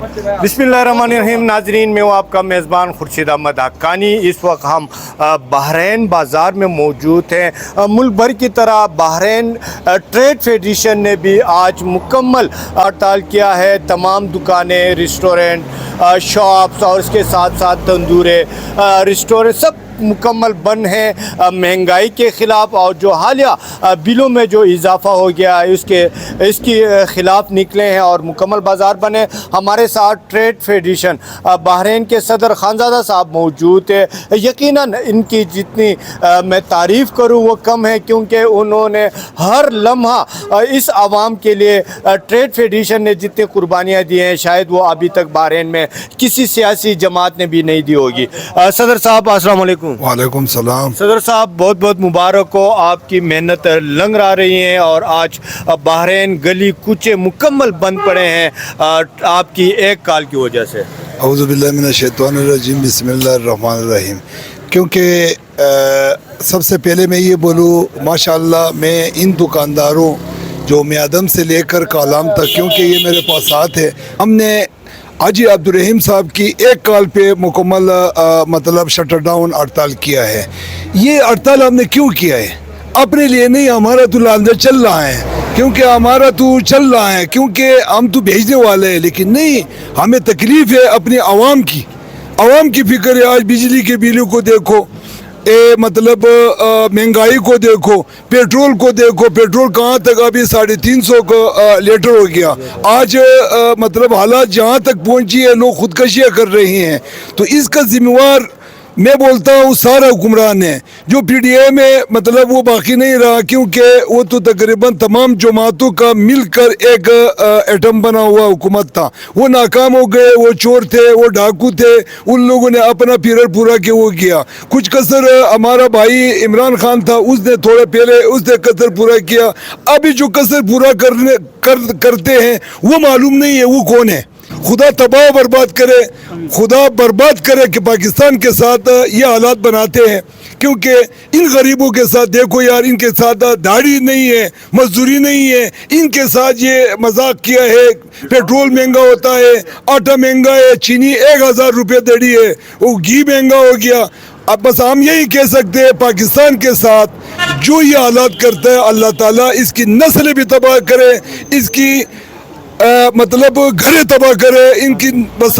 बिस्मिल्लाहिर्रहमानिर्रहीम। नाजरीन, मैं हूँ आपका मेज़बान खुर्शीद अहमद हक्कानी। इस वक्त हम बहरीन बाज़ार में मौजूद हैं। मुल्क भर की तरह बहरीन ट्रेड फेडरेशन ने भी आज मुकम्मल हड़ताल किया है। तमाम दुकानें, रेस्टोरेंट, शॉप्स और इसके साथ साथ तंदूरे, रेस्टोरेंट सब मुकम्मल बंद हैं महंगाई के ख़िलाफ़, और जो हालिया बिलों में जो इजाफ़ा हो गया है इसके ख़िलाफ़ निकले हैं और मुकम्मल बाज़ार बने। हमारे साथ ट्रेड फेडरेशन बहरीन के सदर खानज़ादा साहब मौजूद है। यकीनन इनकी जितनी मैं तारीफ़ करूँ वो कम है, क्योंकि उन्होंने हर लम्हा इस आवाम के लिए ट्रेड फेडरेशन ने जितनी कुर्बानियाँ दी हैं शायद वो अभी तक बहरीन में किसी सियासी जमात ने भी नहीं दी होगी। सदर साहब अस्सलाम वालेकुम। वालेकुम सलाम। सदर साहब, बहुत बहुत मुबारक हो, आपकी मेहनत लंघा रही हैं और आज बहरीन गली कूचे मुकम्मल बंद पड़े हैं आपकी एक कॉल की वजह से। औज़ु बिल्लाहि मिनश शैतानिर्रजीम, बिस्मिल्लाहिर रहमानिर रहीम। क्योंकि सबसे पहले मैं ये बोलूँ, माशाअल्लाह मैं इन दुकानदारों जो मियादम से लेकर कालाम तक, क्योंकि ये मेरे पास साथ है, हमने हाजी अब्दुर्रहीम साहब की एक कॉल पे मुकम्मल मतलब शटर डाउन हड़ताल किया है। ये हड़ताल हमने क्यों किया है? अपने लिए नहीं, हमारा तो लालच चल रहा है, क्योंकि हमारा तो चल रहा है, क्योंकि हम तो भेजने वाले हैं, लेकिन नहीं, हमें तकलीफ़ है अपनी आवाम की फ़िक्र है। आज बिजली के बिलों को देखो, मतलब महंगाई को देखो, पेट्रोल को देखो, पेट्रोल कहाँ तक अभी 350 का लीटर हो गया। आज मतलब हालात जहाँ तक पहुँची है, लोग खुदकशियाँ कर रहे हैं। तो इसका जिम्मेवार मैं बोलता हूँ सारा हुक्मरान है। जो PDA में मतलब वो बाकी नहीं रहा, क्योंकि वो तो तकरीबन तमाम जमातों का मिलकर एक एटम बना हुआ हुकूमत था। वो नाकाम हो गए, वो चोर थे, वो डाकू थे, उन लोगों ने अपना पीरियड पूरा किया, वो किया। कुछ कसर हमारा भाई इमरान खान था, उसने थोड़े पहले उसने कसर पूरा किया। अभी जो कसर पूरा करते हैं वो मालूम नहीं है वो कौन है। खुदा तबाह बर्बाद करे, खुदा बर्बाद करे कि पाकिस्तान के साथ ये हालात बनाते हैं। क्योंकि इन गरीबों के साथ देखो यार, इनके साथ दाढ़ी नहीं है, मजदूरी नहीं है, इनके साथ ये मजाक किया है। पेट्रोल महंगा होता है, आटा महंगा है, चीनी 1000 रुपये दड़ी है, वो घी महंगा हो गया। अब बस हम यही कह सकते हैं, पाकिस्तान के साथ जो ये हालात करता है, अल्लाह ताला इसकी नस्ल भी तबाह करे, इसकी मतलब घरें तबाह करे, इनकी बस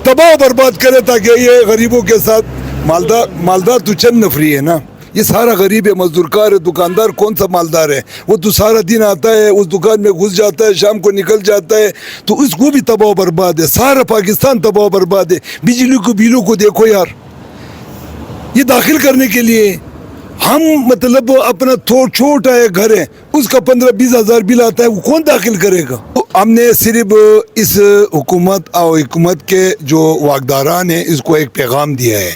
तबाह बर्बाद करे, ताकि ये गरीबों के साथ मालदार तो चंद नफरी है ना, ये सारा गरीब है, मजदूरकार है, दुकानदार कौन सा मालदार है? वो तो सारा दिन आता है, उस दुकान में घुस जाता है, शाम को निकल जाता है, तो उसको भी तबाह बर्बाद है। सारा पाकिस्तान तबाह बर्बाद है। बिजली को बिलों को देखो यार, ये दाखिल करने के लिए हम मतलब अपना छोटा है घर है, उसका 15-20 हज़ार बिल आता है, वो कौन दाखिल करेगा? तो हमने सिर्फ इस हुकूमत और हुकूमत के जो वाकदारान हैं इसको एक पैगाम दिया है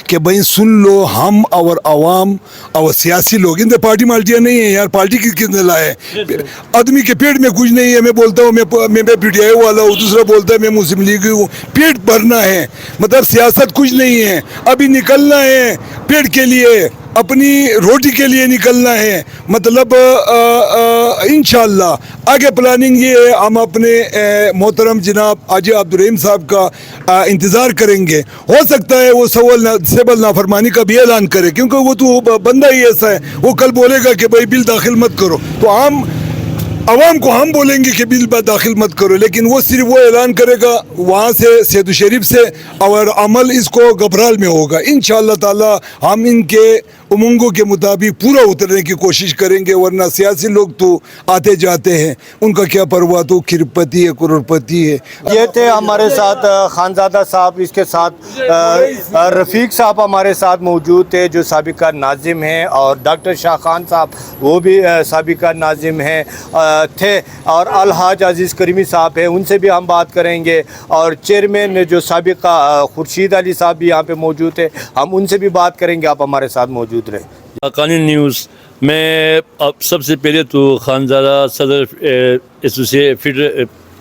कि भाई सुन लो, हम और आवाम और सियासी लोग, इन पार्टी माल्टियाँ नहीं है यार, पार्टी किसने लाए? आदमी के पेट में कुछ नहीं है। मैं बोलता हूँ मैं PTI वाला हूँ, दूसरा बोलता है मैं मुस्लिम लीग हूँ। पेट भरना है, मतलब सियासत कुछ नहीं है। अभी निकलना है पेट के लिए, अपनी रोटी के लिए निकलना है। मतलब इंशाअल्लाह आगे प्लानिंग ये है, हम अपने मोहतरम जनाब हाजी अब्दुर्रहीम साहब का इंतज़ार करेंगे। हो सकता है वो सेबल नाफरमानी का भी ऐलान करे, क्योंकि वो तो बंदा ही ऐसा है, वो कल बोलेगा कि भाई बिल दाखिल मत करो, तो हम आवाम को हम बोलेंगे कि बिल दाखिल मत करो, लेकिन वो सिर्फ वो ऐलान करेगा वहाँ से सेदू शरीफ से, और अमल इसको घबराल में होगा। इंशाअल्लाह ताला हम इनके उमंगों के मुताबिक पूरा उतरने की कोशिश करेंगे, वरना सियासी लोग तो आते जाते हैं, उनका क्या परवाह, तो खिरपति है, करोड़पति है। ये थे हमारे साथ खानज़ादा साहब, इसके साथ रफ़ीक साहब हमारे साथ मौजूद थे जो साबिका नाजिम हैं, और डॉक्टर शाह खान साहब वो भी साबिका नाजिम हैं थे, और अलहाज अजीज़ करीमी साहब हैं, उनसे भी हम बात करेंगे, और चेयरमैन जो साबिका खुर्शीद अली साहब भी यहाँ पे मौजूद है, हम उनसे भी बात करेंगे। आप हमारे साथ मौजूद रहे। हक्कानी न्यूज़ में अब सबसे पहले तो खानज़ादा सदर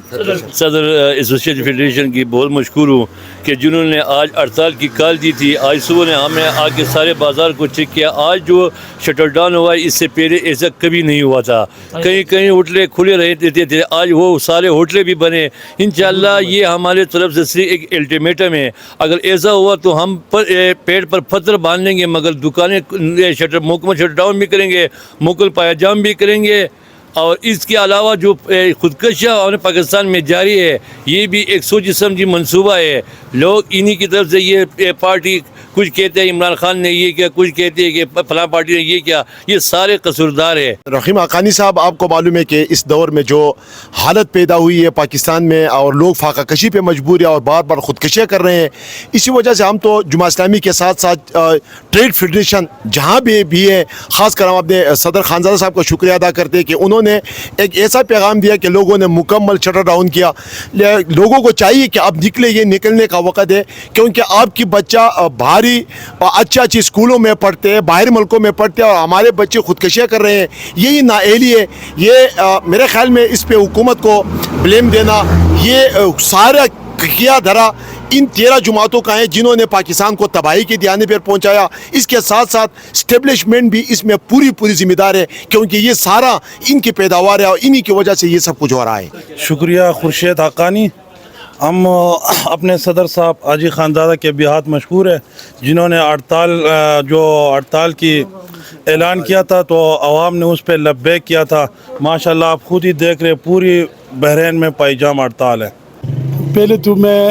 صدر ایسوسیشن فیڈریشن کی بہت مشکور ہوں کہ جنہوں نے آج ہڑتال کی کال دی تھی. آج صبح نے ہمیں آ کے سارے بازار کو چیک کیا. آج جو شٹر ڈاؤن ہوا ہے اس سے پہلے ایسا کبھی نہیں ہوا تھا. کہیں کہیں ہوٹلیں کھلے رہتے تھے, آج وہ سارے ہوٹلیں بھی بنے. انشاءاللہ یہ ہمارے طرف سے صرف ایک الٹیمیٹم ہے. اگر ایسا ہوا تو ہم پیٹ پر پتھر باندھ لیں گے, مگر دکانیں شٹر مکمل شٹر ڈاؤن بھی کریں گے, مکمل پایجام بھی کریں گے. اور اس کے علاوہ جو خودکشیاں ہمارے پاکستان میں جاری ہے, یہ بھی ایک سوچ سمجھی منصوبہ ہے. لوگ انہی کی طرف سے یہ پارٹی کچھ کہتے ہیں عمران خان نے یہ کیا, کچھ کہتے ہیں کہ فلاں پارٹی نے یہ کیا, یہ سارے قصوردار ہے. رحیم حقانی صاحب, آپ کو معلوم ہے کہ اس دور میں جو حالت پیدا ہوئی ہے پاکستان میں اور لوگ فاقہ کشی پہ مجبور ہیں اور بار بار خودکشیاں کر رہے ہیں, اسی وجہ سے ہم تو جماعت اسلامی کے ساتھ ساتھ ٹریڈ فیڈریشن جہاں بھی ہے, خاص کر ہم اپنے صدر خانزادہ صاحب کا شکریہ ادا کرتے ہیں کہ انہوں نے ایک ایسا پیغام دیا کہ لوگوں نے مکمل شٹر ڈاؤن کیا. لوگوں کو چاہیے کہ اب نکلے, یہ نکلنے کا وقت ہے, کیونکہ آپ کی بچہ بھاری اچھی اسکولوں میں پڑھتے ہیں, باہر ملکوں میں پڑھتے ہیں, اور ہمارے بچے خودکشیاں کر رہے ہیں. یہی نااہلی ہے. یہ میرے خیال میں اس پہ حکومت کو بلیم دینا, یہ سارا کیا دھرا ان 13 جماعتوں کا ہے جنہوں نے پاکستان کو تباہی کے دیانے پر پہنچایا. اس کے ساتھ ساتھ اسٹیبلشمنٹ بھی اس میں پوری ذمہ دار ہے, کیونکہ یہ سارا ان کی پیداوار ہے اور انہی کی وجہ سے یہ سب کچھ ہو رہا ہے. شکریہ خورشید حقانی. ہم اپنے صدر صاحب حاجی خانزادہ کے بھی ہاتھ مشکور ہے جنہوں نے ہڑتال کی اعلان کیا تھا, تو عوام نے اس پہ لبیک کیا تھا. ماشاءاللہ آپ خود ہی دیکھ رہے پوری بحرین میں پائجام ہڑتال ہے. پہلے تو میں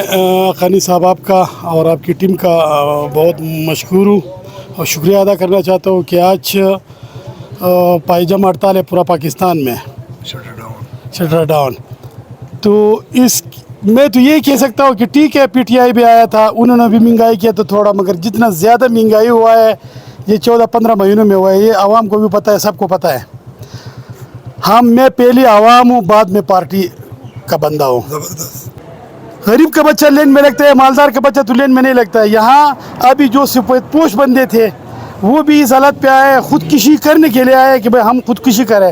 حقانی صاحب آپ کا اور آپ کی ٹیم کا بہت مشکور ہوں اور شکریہ ادا کرنا چاہتا ہوں کہ آج پائجام ہڑتال ہے پورا پاکستان میں, شٹر ڈاؤن. تو میں تو یہ کہہ سکتا ہوں کہ ٹھیک ہے, پی ٹی آئی بھی آیا تھا, انہوں نے بھی مہنگائی کیا تو تھوڑا, مگر جتنا زیادہ مہنگائی ہوا ہے یہ 14-15 مہینوں میں ہوا ہے, یہ عوام کو بھی پتہ ہے, سب کو پتہ ہے. میں پہلی عوام ہوں, بعد میں پارٹی کا بندہ ہوں. غریب کا بچہ لین میں لگتا ہے, مالدار کا بچہ تو لین میں نہیں لگتا ہے. یہاں ابھی جو سفید پوش بندے تھے وہ بھی اس حالت پہ آئے, خودکشی کرنے کے لیے آئے کہ بھائی ہم خودکشی کریں.